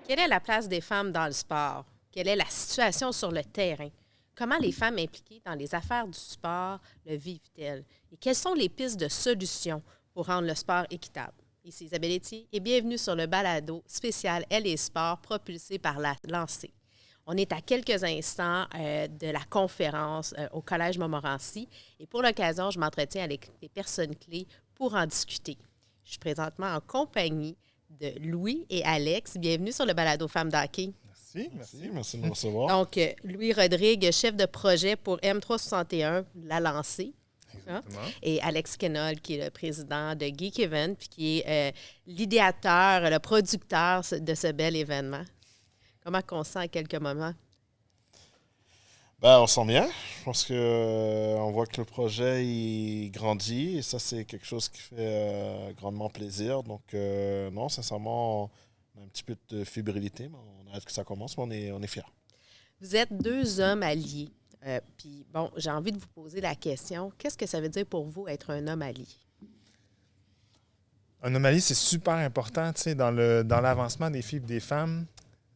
Quelle est la place des femmes dans le sport? Quelle est la situation sur le terrain? Comment les femmes impliquées dans les affaires du sport le vivent-elles? Et quelles sont les pistes de solutions pour rendre le sport équitable? Ici Isabelle Etier et bienvenue sur le balado spécial Elle et Sport propulsé par la Lancée. On est à quelques instants de la conférence au Collège Montmorency et pour l'occasion, je m'entretiens avec des personnes clés pour en discuter. Je suis présentement en compagnie de Louis et Alex. Bienvenue sur le balado Femmes d'hockey. Merci de nous recevoir. Donc, Louis Rodrigue, chef de projet pour M361, La Lancée. Exactement. Et Alex Kenoll, qui est le président de Geek Event, puis qui est l'idéateur, le producteur de ce bel événement. Comment on sent à quelques moments? On sent bien. Je pense on voit que le projet il grandit et ça, c'est quelque chose qui fait grandement plaisir. Donc, non, sincèrement, on a un petit peu de fébrilité, mais on a hâte que ça commence, mais on est fiers. Vous êtes deux hommes alliés. Puis, bon, j'ai envie de vous poser la question. Qu'est-ce que ça veut dire pour vous être un homme allié? Un homme allié, c'est super important, tu sais, dans l'avancement des filles et des femmes.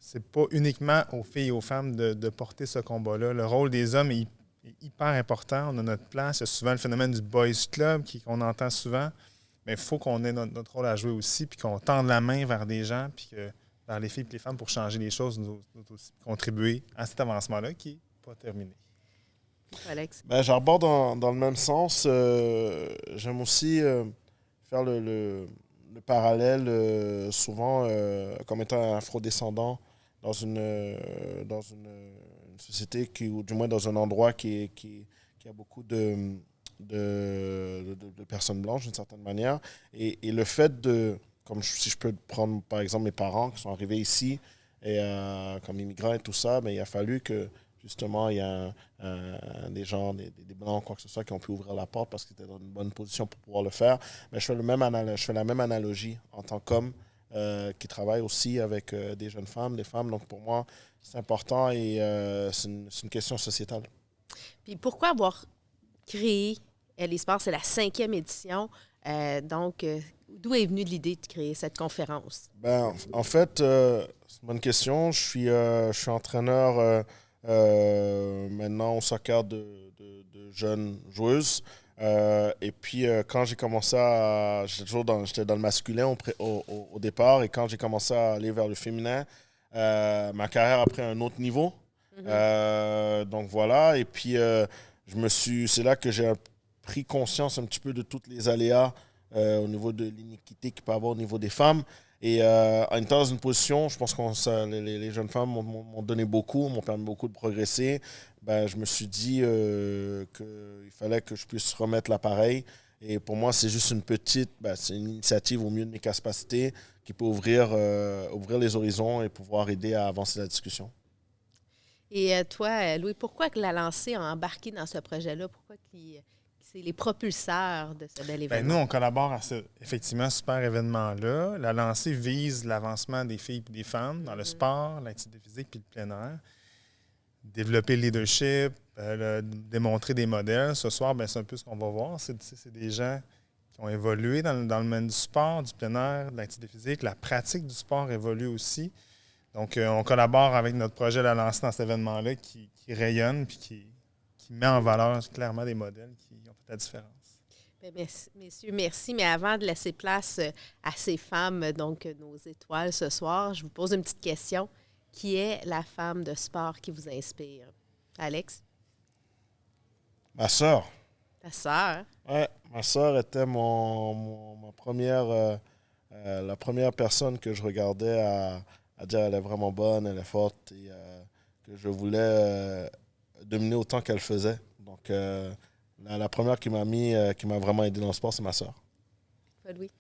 C'est pas uniquement aux filles et aux femmes de porter ce combat-là. Le rôle des hommes est hyper important. On a notre place. Il y a souvent le phénomène du boys club qu'on entend souvent. Mais il faut qu'on ait notre rôle à jouer aussi, puis qu'on tende la main vers des gens, puis vers les filles et les femmes pour changer les choses, nous aussi, contribuer à cet avancement-là qui n'est pas terminé. Alex? J'aborde dans le même sens. J'aime aussi faire le parallèle souvent comme étant afrodescendant dans une société ou du moins dans un endroit qui a beaucoup de personnes blanches d'une certaine manière. Et le fait si je peux prendre par exemple mes parents qui sont arrivés ici et, comme immigrants et tout ça, il a fallu que justement il y a des gens, des blancs, quoi que ce soit, qui ont pu ouvrir la porte parce qu'ils étaient dans une bonne position pour pouvoir le faire. Mais je fais la même analogie en tant qu'homme qui travaille aussi avec des jeunes femmes, des femmes. Donc pour moi, c'est important et c'est une question sociétale. Puis pourquoi avoir créé Elle et Sport? C'est la 5e édition. Donc, d'où est venue l'idée de créer cette conférence? En fait, c'est une bonne question. Je suis entraîneur maintenant au soccer de jeunes joueuses. Et puis, quand j'ai commencé j'étais dans le masculin au départ. Et quand j'ai commencé à aller vers le féminin, ma carrière a pris un autre niveau. Donc voilà. Et puis, c'est là que j'ai pris conscience un petit peu de tous les aléas au niveau de l'iniquité qu'il peut y avoir au niveau des femmes. Et en étant dans une position, je pense que les jeunes femmes m'ont donné beaucoup, m'ont permis beaucoup de progresser. Je me suis dit qu'il fallait que je puisse remettre l'appareil. Et pour moi, c'est juste c'est une initiative au mieux de mes capacités qui peut ouvrir les horizons et pouvoir aider à avancer la discussion. Et toi, Louis, pourquoi que La Lancée a embarqué dans ce projet-là? Pourquoi c'est les propulseurs de ce bel événement? Nous, on collabore à ce effectivement super événement-là. La Lancée vise l'avancement des filles et des femmes dans le sport, l'activité physique puis le plein air. Développer le leadership, démontrer des modèles. Ce soir, c'est un peu ce qu'on va voir. C'est des gens qui ont évolué dans le domaine du sport, du plein air, de l'activité physique. La pratique du sport évolue aussi. Donc, on collabore avec notre projet La Lancée dans cet événement-là qui rayonne puis qui met en valeur clairement des modèles qui ont fait la différence. Merci, messieurs, merci. Mais avant de laisser place à ces femmes, donc nos étoiles ce soir, je vous pose une petite question. Qui est la femme de sport qui vous inspire? Alex? Ma sœur. Ta sœur? Ouais, ma sœur était ma première, la première personne que je regardais à dire elle est vraiment bonne, elle est forte et que je voulais dominer autant qu'elle faisait. Donc, la première qui m'a vraiment aidé dans le sport, c'est ma sœur. Louis?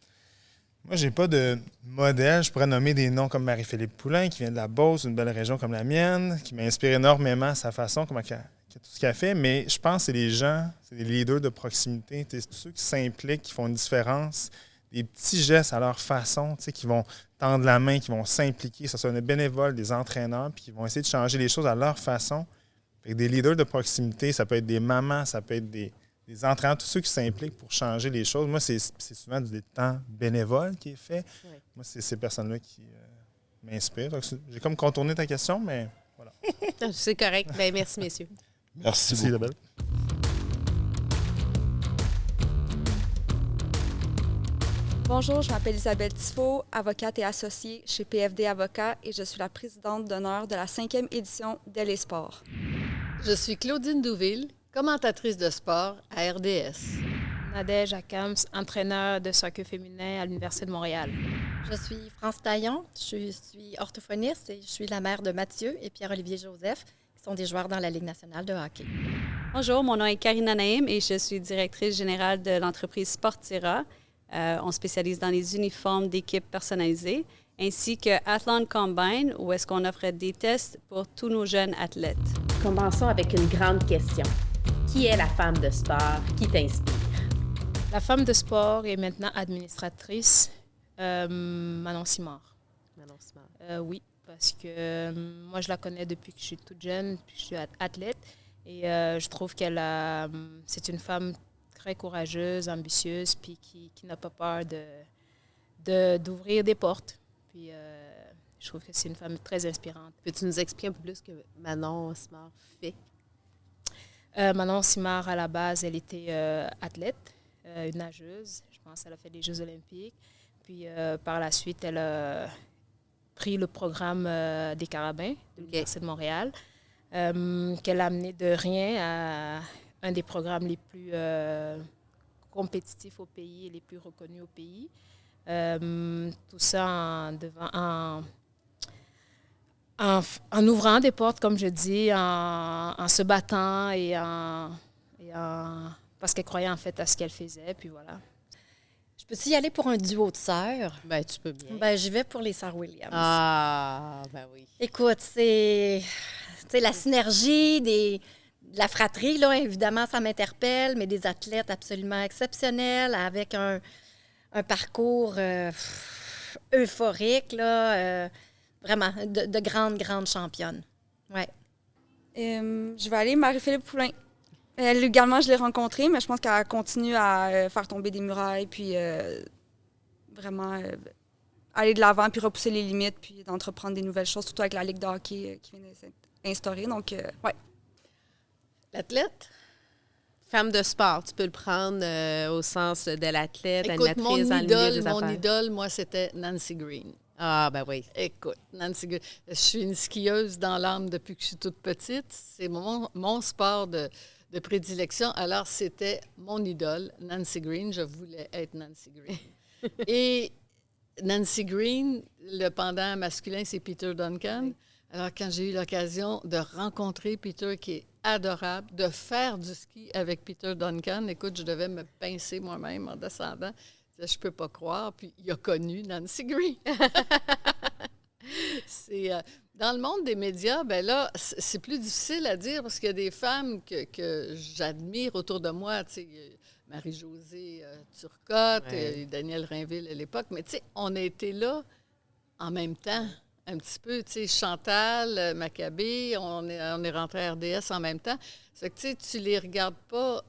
Moi, j'ai pas de modèle. Je pourrais nommer des noms comme Marie-Philippe Poulain, qui vient de la Beauce, une belle région comme la mienne, qui m'inspire énormément à sa façon, tout ce qu'elle fait. Mais je pense que c'est les gens, c'est des leaders de proximité. C'est tous ceux qui s'impliquent, qui font une différence, des petits gestes à leur façon, qui vont tendre la main, qui vont s'impliquer, que ce soit des bénévoles, des entraîneurs, puis qui vont essayer de changer les choses à leur façon. Fait que des leaders de proximité, ça peut être des mamans, ça peut être des entraîneurs, tous ceux qui s'impliquent pour changer les choses. Moi, c'est souvent du temps bénévole qui est fait. Oui. Moi, c'est ces personnes-là m'inspire. Donc, j'ai comme contourné ta question, mais voilà. C'est correct. Ben, merci, messieurs. Merci Merci, beaucoup. Isabelle. Bonjour, je m'appelle Isabelle Tifo, avocate et associée chez PFD Avocats et je suis la présidente d'honneur de la 5e édition d'Elle et Sport. Je suis Claudine Douville, commentatrice de sport à RDS. Nadège Akams, entraîneur de soccer féminin à l'Université de Montréal. Je suis France Taillon, je suis orthophoniste et je suis la mère de Mathieu et Pierre-Olivier Joseph, qui sont des joueurs dans la Ligue nationale de hockey. Bonjour, mon nom est Karina Naïm et je suis directrice générale de l'entreprise Sportira. On spécialise dans les uniformes d'équipes personnalisées, ainsi que Athlon Combine, où est-ce qu'on offre des tests pour tous nos jeunes athlètes. Commençons avec une grande question. Qui est la femme de sport qui t'inspire? La femme de sport est maintenant administratrice, Manon Simard. Manon Simard. Oui, parce que moi, je la connais depuis que je suis toute jeune, puis je suis athlète. Et je trouve c'est une femme très courageuse, ambitieuse, puis qui n'a pas peur d'ouvrir des portes. Puis je trouve que c'est une femme très inspirante. Peux-tu nous expliquer un peu plus ce que Manon Simard fait? Manon Simard, à la base, elle était athlète, une nageuse. Je pense qu'elle a fait les Jeux olympiques. Puis par la suite, elle a pris le programme des Carabins de l'Université de Montréal, qu'elle a amené de rien à un des programmes les plus compétitifs au pays et les plus reconnus au pays. Tout ça en ouvrant des portes, comme je dis, en se battant parce qu'elle croyait en fait à ce qu'elle faisait, puis voilà. Je peux-tu y aller pour un duo de sœurs? Ben, tu peux bien. Ben, j'y vais pour les sœurs Williams. Ah, ben oui. Écoute, c'est la synergie de la fratrie, là, évidemment, ça m'interpelle, mais des athlètes absolument exceptionnels avec un parcours euphorique, là, vraiment, de grandes championnes. Ouais. Je vais aller Marie-Philippe Poulain. Elle également, je l'ai rencontrée, mais je pense qu'elle continue à faire tomber des murailles, puis vraiment aller de l'avant, puis repousser les limites, puis d'entreprendre des nouvelles choses, surtout avec la Ligue de hockey qui vient d'être instaurée. Donc, ouais. L'athlète? Femme de sport, tu peux le prendre au sens de l'athlète, Écoute, animatrice dans le milieu des mon affaires. idole, moi, c'était Nancy Green. Ah, ben oui. Écoute, Nancy Green, je suis une skieuse dans l'âme depuis que je suis toute petite. C'est mon sport de prédilection. Alors, c'était mon idole, Nancy Green. Je voulais être Nancy Green. Et Nancy Green, le pendant masculin, c'est Peter Duncan. Oui. Alors, quand j'ai eu l'occasion de rencontrer Peter, qui est adorable, de faire du ski avec Peter Duncan, écoute, je devais me pincer moi-même en descendant. Je peux pas croire. Puis, il a connu Nancy Green. C'est... dans le monde des médias, ben là, c'est plus difficile à dire parce qu'il y a des femmes que j'admire autour de moi, tu sais, Marie-Josée Turcotte, Danielle Rainville à l'époque, mais tu sais, on a été là en même temps, un petit peu, tu sais, Chantal, Maccabée, on est rentré à RDS en même temps. C'est que, tu sais, tu les regardes pas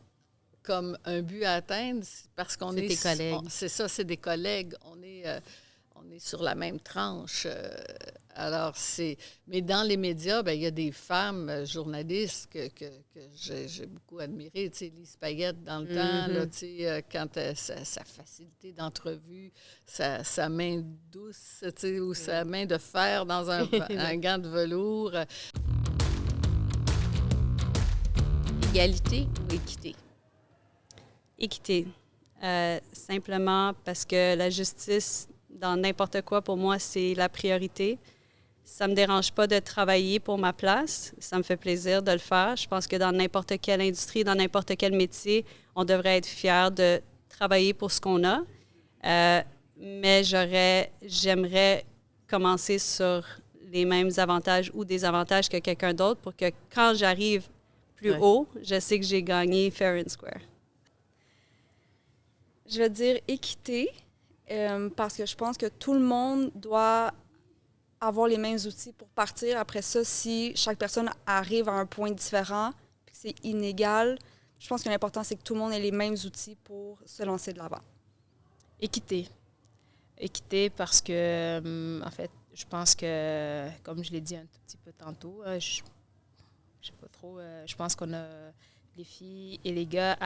comme un but à atteindre parce qu'on est... C'est tes collègues. C'est ça, c'est des collègues. On est sur la même tranche. Alors, c'est... Mais dans les médias, bien, il y a des femmes journalistes que j'ai beaucoup admirées. Tu sais, Lise Payette, dans le temps, là, tu sais, quand sa facilité d'entrevue, sa main douce, tu sais, ou sa main de fer dans un gant de velours. Égalité ou équité? Équité. Simplement parce que la justice, dans n'importe quoi, pour moi, c'est la priorité. Ça ne me dérange pas de travailler pour ma place. Ça me fait plaisir de le faire. Je pense que dans n'importe quelle industrie, dans n'importe quel métier, on devrait être fier de travailler pour ce qu'on a. Mais j'aimerais commencer sur les mêmes avantages ou des avantages que quelqu'un d'autre pour que quand j'arrive plus haut, je sais que j'ai gagné fair and square. Je vais dire équité, parce que je pense que tout le monde doit avoir les mêmes outils pour partir. Après ça, si chaque personne arrive à un point différent, puis que c'est inégal, je pense que l'important, c'est que tout le monde ait les mêmes outils pour se lancer de l'avant. Équité. Équité parce que, en fait, je pense que, comme je l'ai dit un tout petit peu tantôt, je sais pas trop, je pense qu'on a les filles et les gars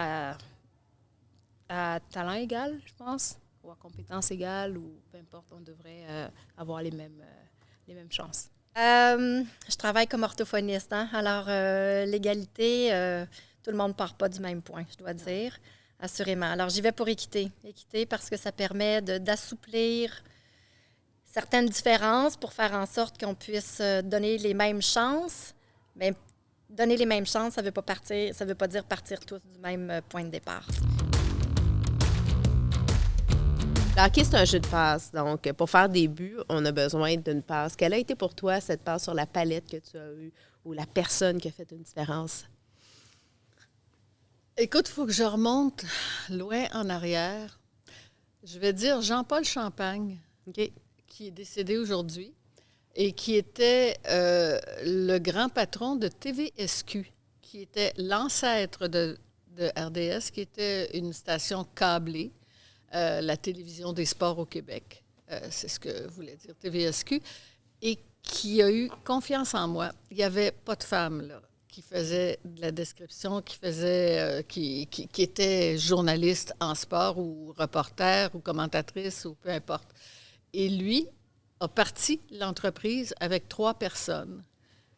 à talent égal, je pense, ou à compétence égale, ou peu importe, on devrait avoir les mêmes chances. Je travaille comme orthophoniste, hein? Alors l'égalité, tout le monde ne part pas du même point, je dois dire, assurément. Alors j'y vais pour équité. Équité parce que ça permet d'assouplir certaines différences pour faire en sorte qu'on puisse donner les mêmes chances, mais donner les mêmes chances, ça veut pas dire partir tous du même point de départ. Le hockey, c'est un jeu de passe. Donc, pour faire des buts, on a besoin d'une passe. Quelle a été pour toi cette passe sur la palette que tu as eue ou la personne qui a fait une différence? Écoute, il faut que je remonte loin en arrière. Je vais dire Jean-Paul Champagne, qui est décédé aujourd'hui et qui était le grand patron de TVSQ, qui était l'ancêtre de RDS, qui était une station câblée. La télévision des sports au Québec. C'est ce que voulait dire TVSQ. Et qui a eu confiance en moi. Il n'y avait pas de femme là, qui faisait de la description, qui était journaliste en sport ou reporter ou commentatrice ou peu importe. Et lui a parti l'entreprise avec 3 personnes.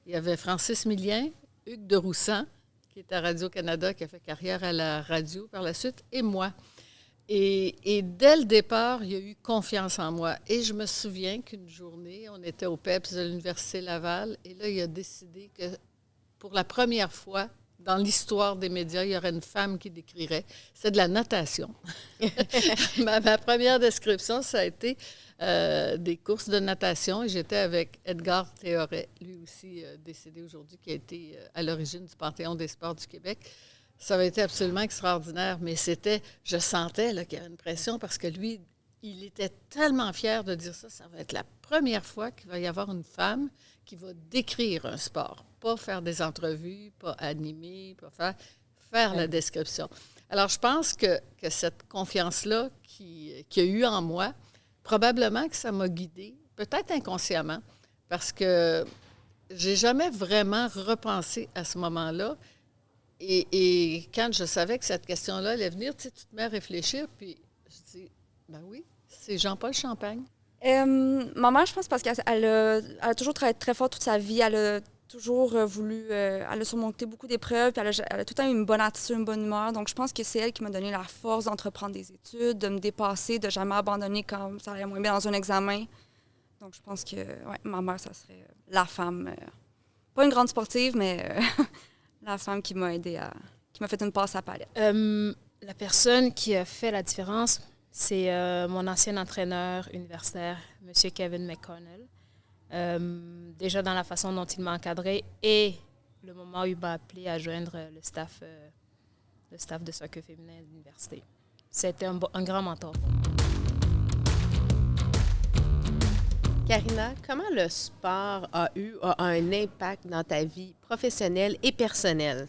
Il y avait Francis Millien, Hugues de Roussan, qui est à Radio-Canada, qui a fait carrière à la radio par la suite, et moi. Et dès le départ, il y a eu confiance en moi. Et je me souviens qu'une journée, on était au PEPS de l'Université Laval, et là, il a décidé que pour la première fois dans l'histoire des médias, il y aurait une femme qui décrirait. C'est de la natation. ma première description, ça a été des courses de natation. Et j'étais avec Edgar Théoret, lui aussi décédé aujourd'hui, qui a été à l'origine du Panthéon des sports du Québec. Ça avait été absolument extraordinaire, mais je sentais là, qu'il y avait une pression parce que lui, il était tellement fier de dire ça. Ça va être la première fois qu'il va y avoir une femme qui va décrire un sport, pas faire des entrevues, pas animer, pas faire la description. Alors, je pense que cette confiance-là qu'il y a eu en moi, probablement que ça m'a guidée, peut-être inconsciemment, parce que j'ai jamais vraiment repensé à ce moment-là. Et quand je savais que cette question-là allait venir, tu te mets à réfléchir, puis je dis, ben oui, c'est Jean-Paul Champagne. Ma mère, je pense, parce qu'elle a toujours travaillé très fort toute sa vie. Elle a toujours voulu... elle a surmonté beaucoup d'épreuves, puis elle a tout le temps eu une bonne attitude, une bonne humeur. Donc, je pense que c'est elle qui m'a donné la force d'entreprendre des études, de me dépasser, de jamais abandonner quand ça allait moins bien dans un examen. Donc, je pense que ma mère, ça serait la femme... pas une grande sportive, mais... la femme qui m'a aidée qui m'a fait une passe à palette. La personne qui a fait la différence, c'est mon ancien entraîneur universitaire, M. Kevin McConnell. Déjà dans la façon dont il m'a encadré et le moment où il m'a appelé à joindre le staff de soccer féminin de l'université. C'était un grand mentor. Karina, comment le sport a un impact dans ta vie professionnelle et personnelle?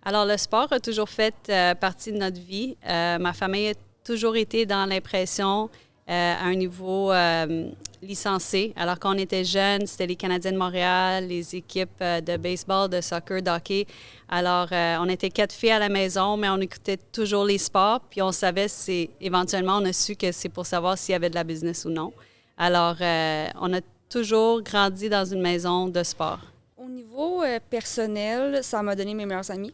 Alors, le sport a toujours fait partie de notre vie. Ma famille a toujours été dans l'impression à un niveau licencié. Alors, quand on était jeunes, c'était les Canadiens de Montréal, les équipes de baseball, de soccer, de hockey. Alors, on était 4 filles à la maison, mais on écoutait toujours les sports. Puis, on savait, éventuellement, on a su que c'est pour savoir s'il y avait de la business ou non. Alors, on a toujours grandi dans une maison de sport. Au niveau personnel, ça m'a donné mes meilleurs amis.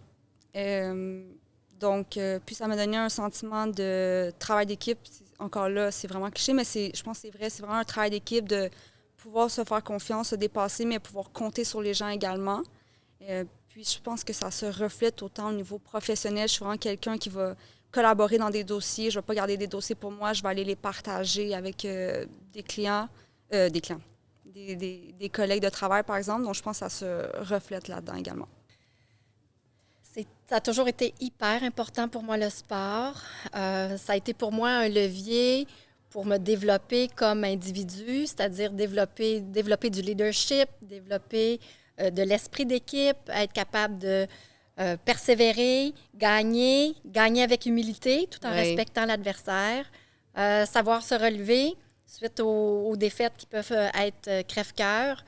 Puis ça m'a donné un sentiment de travail d'équipe. Encore là, c'est vraiment cliché, mais je pense que c'est vrai. C'est vraiment un travail d'équipe de pouvoir se faire confiance, se dépasser, mais pouvoir compter sur les gens également. Puis je pense que ça se reflète autant au niveau professionnel. Je suis vraiment quelqu'un qui va collaborer dans des dossiers. Je ne vais pas garder des dossiers pour moi. Je vais aller les partager avec des collègues de travail, par exemple. Donc, je pense que ça se reflète là-dedans également. Ça a toujours été hyper important pour moi, le sport. Ça a été pour moi un levier pour me développer comme individu, c'est-à-dire développer du leadership, développer de l'esprit d'équipe, être capable de persévérer, gagner avec humilité tout en respectant l'adversaire, savoir se relever, suite aux défaites qui peuvent être crève-cœur.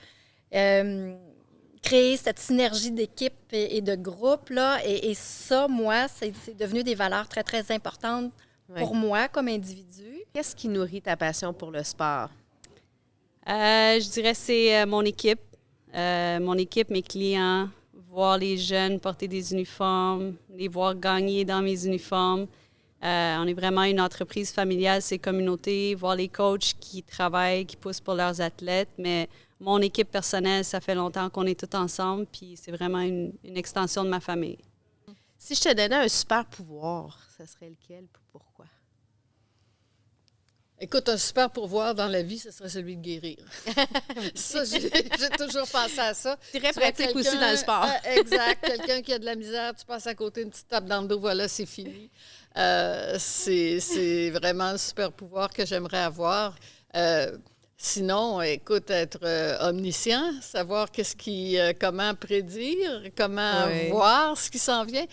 Créer cette synergie d'équipe et de groupe, là, et ça, moi, c'est devenu des valeurs très, très importantes pour moi comme individu. Qu'est-ce qui nourrit ta passion pour le sport? Je dirais que c'est mon équipe. Mes clients, voir les jeunes porter des uniformes, les voir gagner dans mes uniformes. On est vraiment une entreprise familiale, c'est communauté, voir les coachs qui travaillent, qui poussent pour leurs athlètes. Mais mon équipe personnelle, ça fait longtemps qu'on est tous ensemble, puis c'est vraiment une extension de ma famille. Si je te donnais un super pouvoir, ça serait lequel et pourquoi? Écoute, un super pourvoir dans la vie, ce serait celui de guérir. Ça, j'ai toujours pensé à ça. Très pratique aussi dans le sport. Exact. Quelqu'un qui a de la misère, tu passes à côté, une petite tape dans le dos, voilà, c'est fini. C'est vraiment un super pouvoir que j'aimerais avoir. Sinon, écoute, être omniscient, savoir comment prédire, comment voir ce qui s'en vient.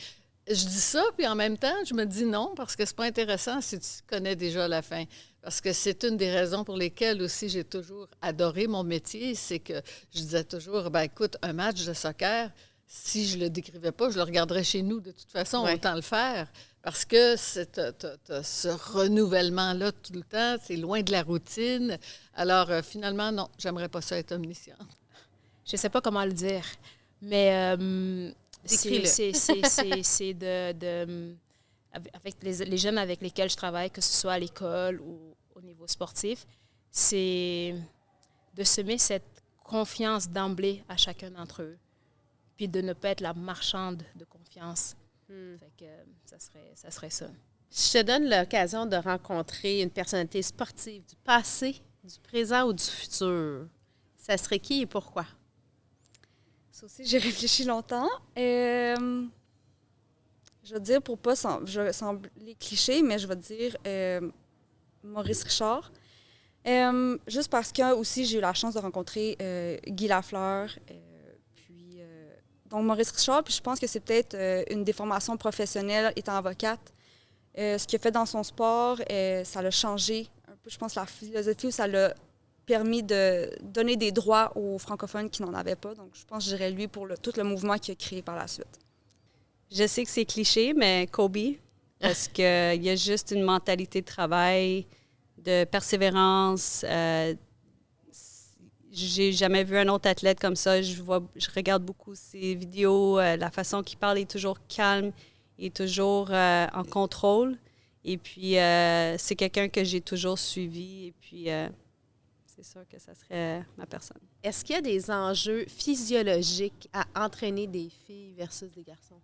Je dis ça, puis en même temps, je me dis non, parce que c'est pas intéressant si tu connais déjà la fin. Parce que c'est une des raisons pour lesquelles aussi j'ai toujours adoré mon métier, c'est que je disais toujours, écoute, un match de soccer, si je le décrivais pas, je le regarderais chez nous de toute façon, autant le faire. Parce que t'as ce renouvellement-là tout le temps, c'est loin de la routine. Alors, finalement, non, j'aimerais pas ça être omniscient. Je sais pas comment le dire, mais Décris-le. c'est avec les jeunes avec lesquels je travaille, que ce soit à l'école ou au niveau sportif, c'est de semer cette confiance d'emblée à chacun d'entre eux, puis de ne pas être la marchande de confiance. Fait que ça serait ça. Je te donne l'occasion de rencontrer une personnalité sportive du passé, du présent ou du futur. Ça serait qui et pourquoi? Ça aussi, j'ai réfléchi longtemps. Je vais dire, pour pas sembler cliché, mais je vais dire Maurice Richard. Juste parce que aussi j'ai eu la chance de rencontrer Guy Lafleur. Donc, Maurice Richard, puis je pense que c'est peut-être une déformation professionnelle étant avocate. Ce qu'il a fait dans son sport, ça l'a changé un peu, je pense, la philosophie, où ça l'a permis de donner des droits aux francophones qui n'en avaient pas. Donc, je pense que je dirais lui pour tout le mouvement qu'il a créé par la suite. Je sais que c'est cliché, mais Kobe, parce qu'il y a juste une mentalité de travail, de persévérance. J'ai jamais vu un autre athlète comme ça. Je regarde beaucoup ses vidéos. La façon qu'il parle est toujours calme, il est toujours en contrôle. Et puis, c'est quelqu'un que j'ai toujours suivi. Et puis, c'est sûr que ça serait ma personne. Est-ce qu'il y a des enjeux physiologiques à entraîner des filles versus des garçons?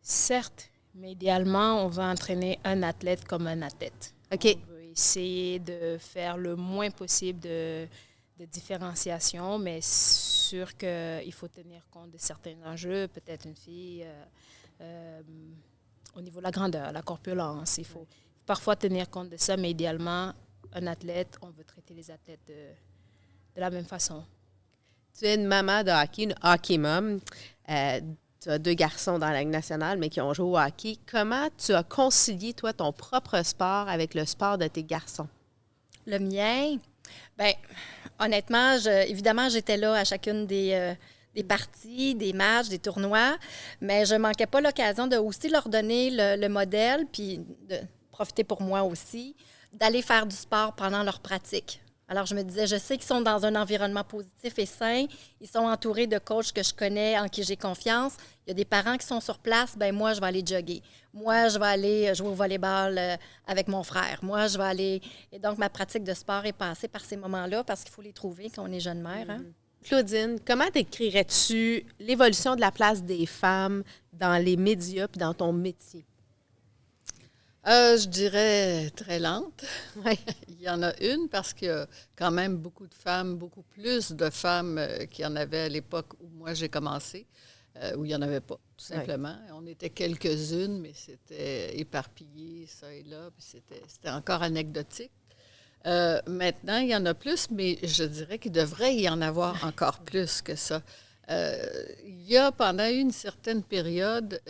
Certes, mais idéalement, on va entraîner un athlète comme un athlète. OK. On veut essayer de faire le moins possible de différenciation, mais sûr qu'il faut tenir compte de certains enjeux. Peut-être une fille au niveau de la grandeur, la corpulence. Il faut parfois tenir compte de ça, mais idéalement, un athlète, on veut traiter les athlètes de la même façon. Tu es une maman de hockey, une hockey mom. Tu as 2 garçons dans la Ligue nationale, mais qui ont joué au hockey. Comment tu as concilié, toi, ton propre sport avec le sport de tes garçons? Le mien? Bien, honnêtement, évidemment, j'étais là à chacune des parties, des matchs, des tournois, mais je ne manquais pas l'occasion de aussi leur donner le modèle, puis de profiter pour moi aussi, d'aller faire du sport pendant leur pratique. Alors, je me disais, je sais qu'ils sont dans un environnement positif et sain. Ils sont entourés de coachs que je connais, en qui j'ai confiance. Il y a des parents qui sont sur place. Bien, moi, je vais aller jogger. Moi, je vais aller jouer au volleyball avec mon frère. Moi, je vais aller... Et donc, ma pratique de sport est passée par ces moments-là parce qu'il faut les trouver quand on est jeune mère. Hein? Claudine, comment décrirais-tu l'évolution de la place des femmes dans les médias et dans ton métier? Je dirais très lente. Oui. Il y en a une parce qu'il y a quand même beaucoup de femmes, beaucoup plus de femmes qu'il y en avait à l'époque où moi j'ai commencé, où il n'y en avait pas, tout simplement. Oui. On était quelques-unes, mais c'était éparpillé, ça et là, puis c'était encore anecdotique. Maintenant, il y en a plus, mais je dirais qu'il devrait y en avoir encore plus que ça. Il y a, pendant une certaine période,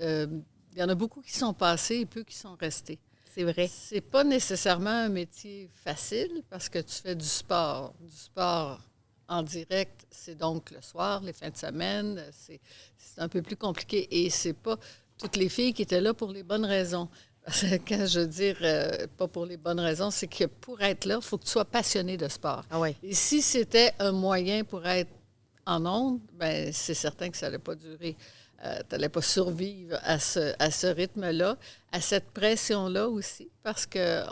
il y en a beaucoup qui sont passés et peu qui sont restés. C'est vrai. C'est pas nécessairement un métier facile parce que tu fais du sport. Du sport en direct, c'est donc le soir, les fins de semaine. C'est un peu plus compliqué. Et c'est pas toutes les filles qui étaient là pour les bonnes raisons. Parce que quand je veux dire pas pour les bonnes raisons, c'est que pour être là, il faut que tu sois passionné de sport. Ah ouais. Et si c'était un moyen pour être en ondes, bien, c'est certain que ça n'allait pas durer. Tu n'allais pas survivre à ce rythme-là, à cette pression-là aussi, parce que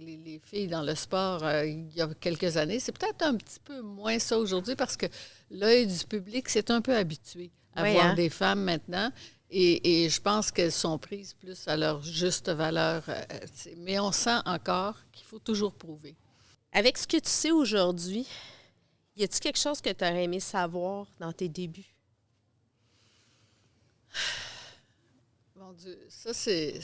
les filles dans le sport, il y a quelques années, c'est peut-être un petit peu moins ça aujourd'hui, parce que l'œil du public s'est un peu habitué à voir des femmes maintenant, et je pense qu'elles sont prises plus à leur juste valeur. Mais on sent encore qu'il faut toujours prouver. Avec ce que tu sais aujourd'hui, y a-t-il quelque chose que tu aurais aimé savoir dans tes débuts? Mon Dieu, ça, c'est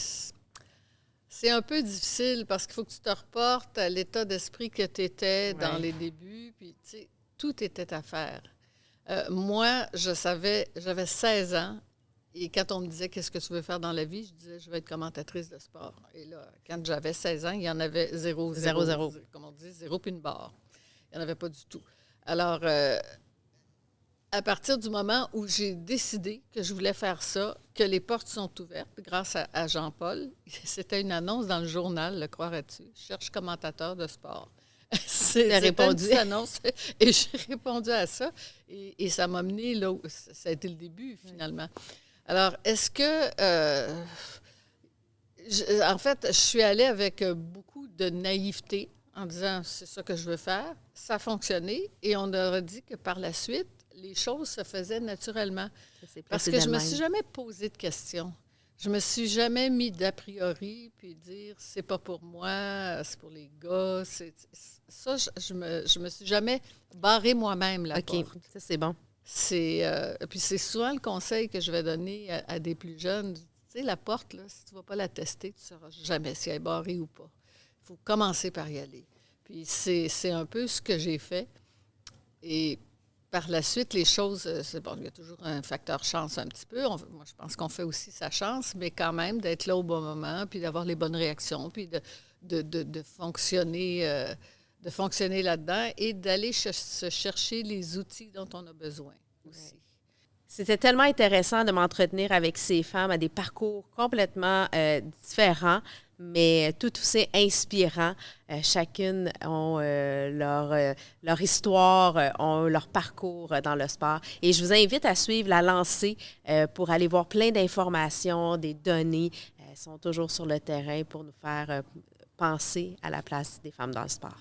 un peu difficile parce qu'il faut que tu te reportes à l'état d'esprit que tu étais dans les débuts. Puis, tu sais, tout était à faire. Moi, j'avais 16 ans. Et quand on me disait « Qu'est-ce que tu veux faire dans la vie? » je disais « Je vais être commentatrice de sport. » Et là, quand j'avais 16 ans, il y en avait zéro. Comme on dit, zéro puis une barre. Il n'y en avait pas du tout. Alors, à partir du moment où j'ai décidé que je voulais faire ça, que les portes sont ouvertes grâce à Jean-Paul, c'était une annonce dans le journal, le croirais-tu, « Cherche commentateur de sport ». C'était répondu une annonce et j'ai répondu à ça. Et ça m'a mené là où ça a été le début, finalement. Alors, est-ce que... en fait, je suis allée avec beaucoup de naïveté en disant « c'est ça que je veux faire ». Ça a fonctionné et on aurait dit que par la suite, les choses se faisaient naturellement. Parce que je ne me suis jamais posé de questions. Je me suis jamais mis d'a priori puis dire « c'est pas pour moi, c'est pour les gars ». Ça, je me suis jamais barré moi-même la porte. OK, ça c'est bon. Puis c'est souvent le conseil que je vais donner à des plus jeunes. Tu sais, la porte, là, si tu ne vas pas la tester, tu ne sauras jamais si elle est barrée ou pas. Il faut commencer par y aller. Puis c'est un peu ce que j'ai fait. Et par la suite, les choses, c'est bon, il y a toujours un facteur chance un petit peu. Moi, je pense qu'on fait aussi sa chance, mais quand même d'être là au bon moment, puis d'avoir les bonnes réactions, puis de fonctionner... de fonctionner là-dedans et d'aller se chercher les outils dont on a besoin aussi. C'était tellement intéressant de m'entretenir avec ces femmes à des parcours complètement différents, mais tout aussi inspirants. Chacune ont leur histoire, ont leur parcours dans le sport. Et je vous invite à suivre la lancée pour aller voir plein d'informations, des données. Elles sont toujours sur le terrain pour nous faire penser à la place des femmes dans le sport.